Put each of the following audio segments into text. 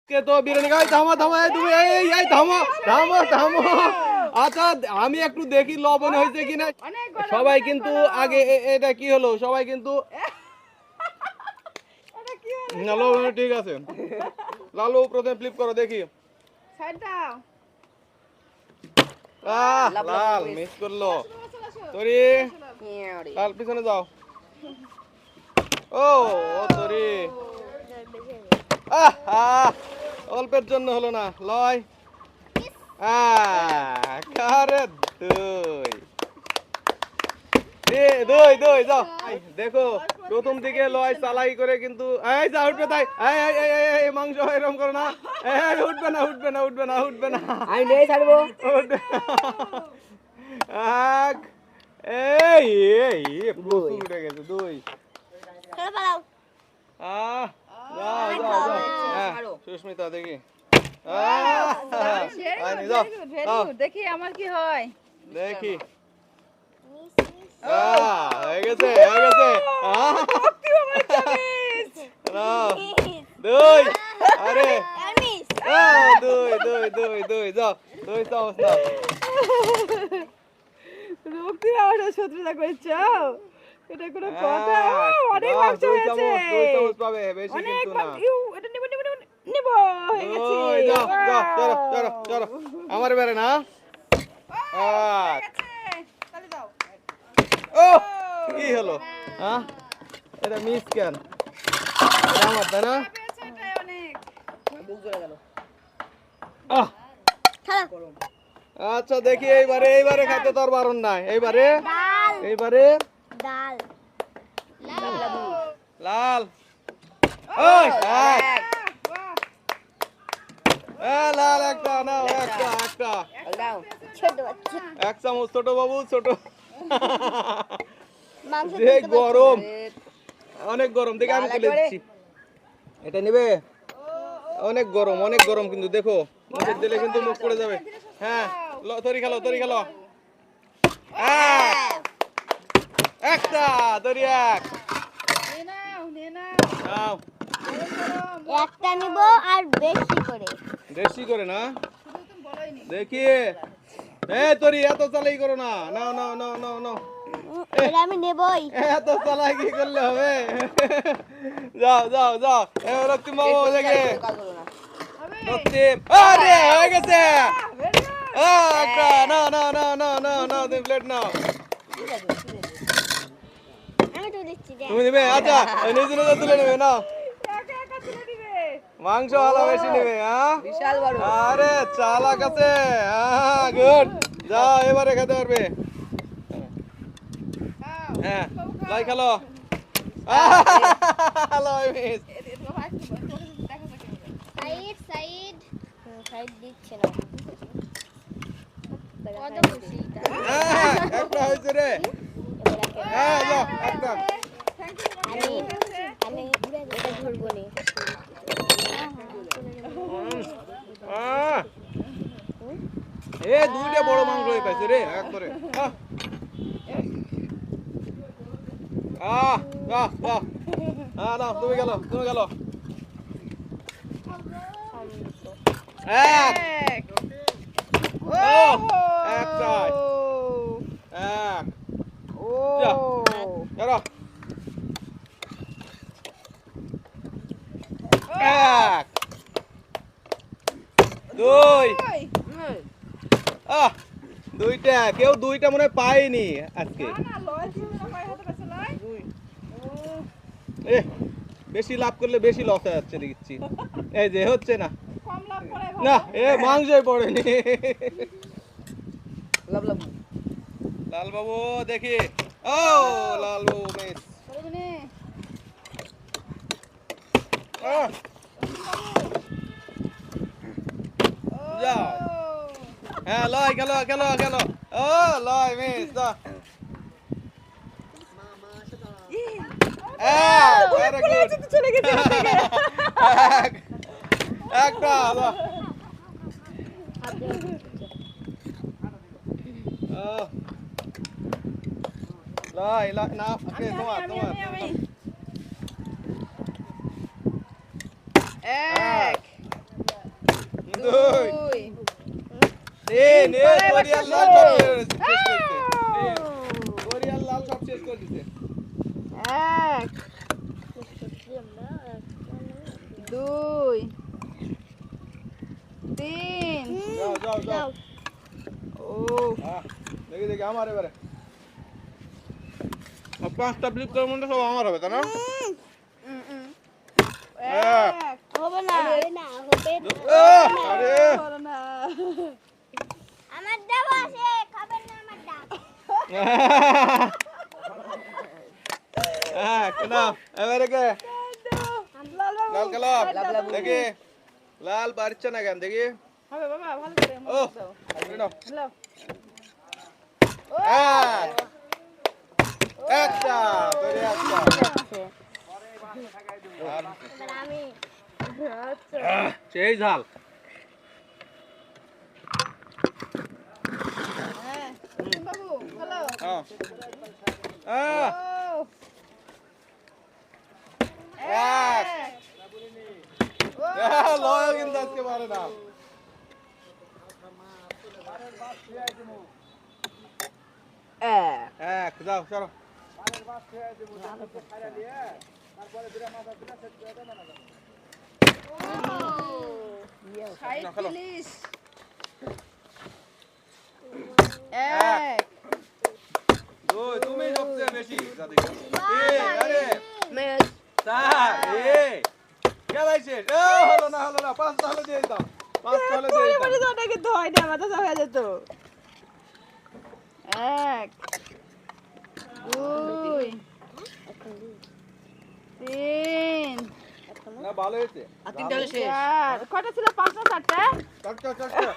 কে তো বিরিয়ানি খাই, থামো থামো, এই তুমি এই থামো থামো থামো। আচ্ছা আমি একটু দেখি লবণ হয়েছে কিনা। সবাই কিন্তু আগে এটা কি হলো, সবাই কিন্তু না লবণ ঠিক আছে। লালু প্রথমে ফ্লিপ করো দেখি। লাল মিস করলো। তরি লাল পিছনে যাও। ও তরি অল্পের জন্য হলো না, লয় কারে দুই দুই যাও। দেখো প্রথম দিকে লয় চালাই করে কিন্তু এই যা উঠবে তাই, মাংস এরকম করো না, উঠবে না উঠবে না উঠবে না উঠবে না, আমি নেই ছাড়বো। এক এই এই প্রচুর উঠে গেছে দুই। সুস্মিতা দেখি দেখি আমার কি হয়, দেখি হয়ে গেছে হয়ে গেছে দুই। আরে দুই দুই দুই দুই যাও, দুই চামচ না। রক্তি আমার শত্রুতা করছো, এটা কোনো কথা? অনেক মাংস হয়েছে, দুই চামচ পাবে, বেশি কিন্তু না। এটা নিব নিব নিব হয়ে গেছে। যাও যাও চলো চলো চলো আমার বেরে না। তাহলে যাও। ও কি হলো, হ্যাঁ এটা মিস কেন? আমার তাই না? আচ্ছা দেখি এইবারে এইবারে খাইতে তোর বারণ নাই। এইবারে এইবারে ডাল লাল ওই লাল একটা নাও, একটা একটা ছোট বাচ্চা এক চামচ ছোট বাবু ছোট। মাংস যে গরম, অনেক গরম, দেখে আমি তুলে দিচ্ছি। এটা নিবে, অনেক গরম কিন্তু দেখো মুখে দিলে কিন্তু মুখ পড়ে যাবে। হ্যাঁ তরি খেলো তরি খেলো, একটা তরি এক নাও। একটা নিব আর বেশি করে না দেখি। তরি এত চালাই করো না, নাও নাও নাও নাও নাও। এটা আমি নেবই। এত চালাই কি করলে হবে? যাও যাও যাও রক্তিম বাবু দেখে রক্তিম। আরে হয়ে গেছে একটা, না না না না না না তুমি প্লেট নাও। আমি তো দিচ্ছি দে। তুমি নিবে? আচ্ছা নিজে নিজে তুলে নেবে নাও। মাংস ভালো বেশি নেবে, হ্যাঁ বিশাল বড়। আরে চালাক আছে, গুড। যাও এবারে খেতে পারবে। হ্যাঁ লাই খেলো। লয় মিস। সাইড দিচ্ছে না। কত খুশি। একটা হয়েছে রে। যাও একটা। আমি এটা ধরবো নি। দুইটা বড় মাংস হয়ে পাইছে রে একবারে। না তুমি গেল তুমি গেল। এক একটাই এক। চলো এক দুই। দুইটা কেউ দুইটা মনে হয় পায়নি আজকে। বেশি লাভ করলে বেশি লস হয়ে যাচ্ছে দেখছি। এই যে হচ্ছে না না, মাংসই পড়েনি। লাল বাবু দেখি। ও লাল বাবু মিস। যাও হ্যাঁ লয় খেলো খেলো খেলো। ও লয় মিস। চলে গেছে একটা লয় লয় না তোমার তোমার এক দুই দুই তিন এই পরে এবার কোরিয়াল শেষ লাল হলো। সব শেষ করছে কোরিয়াল লাল সব শেষ করে দিছে এক দুই তিন যাও যাও যাও ও দেখি দেখি আমার এবারে আর পাঁচটা ফ্লিপ করার মধ্যে সব আমার হবে তাই না এক হবে না হবে না হবে আরে হলো না আমার দাও আছে খাবেন না আমার দাও কেন এবারে কে লাল কালার দেখি লাল পারছে না কেন দেখি হবে বাবা ভালো করে ও দাও আরে নাও হ্যালো একটা তোরে একটা এবার আমি আচ্ছা সেই ঝাল হ্যাঁ বাবু হ্যালো হ্যাঁ ও এক ও লয় কিন্তু আজকে পারে না এক যাও সরো সাঁইত্রিশ এক। এক দুই তুমি সবচেয়ে বেশি জাদিকা তিন আরে চার গেলাইছে হলো না পাঁচটা হলে দিয়ে দাও পাঁচটা হলে দিয়ে দাও পরিমাণে তো ওটা কিন্তু হয় না মাথা হয়ে যেত এক দুই তিন না ভালো হয়েছে চার কয়টা ছিল পাঁচটা চারটা চারটা চারটা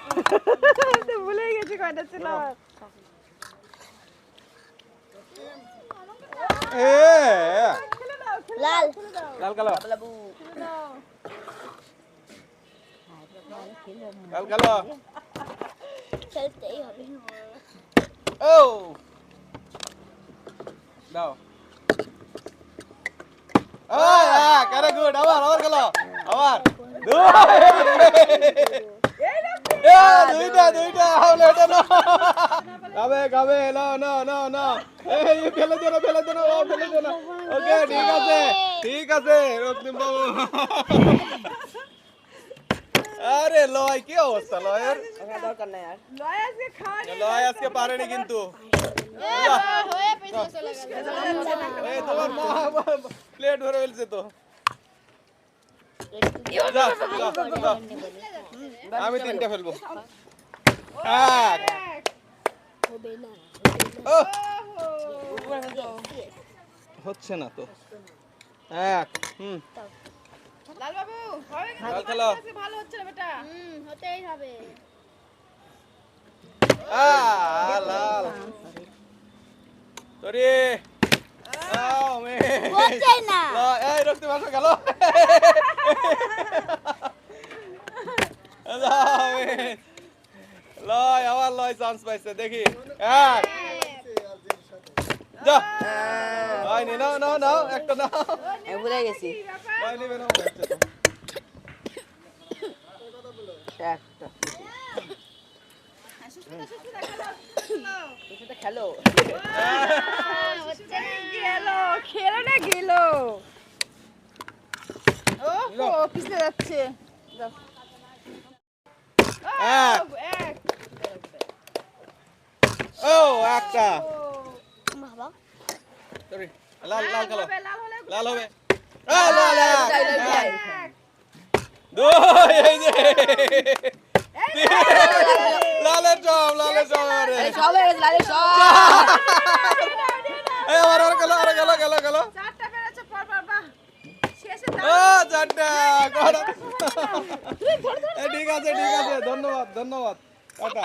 তো ভুলে গেছি কয়টা ছিল খেলে দাও লাল লাল কালো খেলে দাও লাল কালো খেলতেই হবে ও দাও আরে গুড আবার গেল আবার দুইটা হলে এটা না খাবে না এই ফেলে দে না ও ফেলে দে না ওকে ঠিক আছে রক্তিম বাবু আরে লয় কি অবস্থা লয়ের দরকার নাই আর লয় আজকে খাওয়া লয় আজকে পারেনি কিন্তু হয়ে পেছনে চলে গেল এই তোমার মা প্লেট ভরে ফেলছে তো যা, যা। আমি তিনটা ফেলবো এক হবে না ও ওহো হচ্ছে না তো এক লাল বাবু হবে না লাল খেলো। আজকে ভালো হচ্ছে না বেটা হতেই হবে লাল তোরে হচ্ছে না এই রক্তি মাসে গেল লয় আবার লয় চান্স পাইছে দেখি এক যা হয়নি নাও একটা নাও ভুলে গেছি হয়নি বেরো হচ্ছে তো একটা সুস্মিতা খেলো খেলো না গেল ও পিছলে যাচ্ছে যাও। এক ও একটা বাবা সরি লাল কালো লাল হলে লাল হবে লাল দুই এই যে লালের চপ রে সব হয়ে গেছে লালের সব এই আর গেল চারটা বেড়েছে পর বাহ শেষে ও চারটা ঠিক আছে ধন্যবাদ টাটা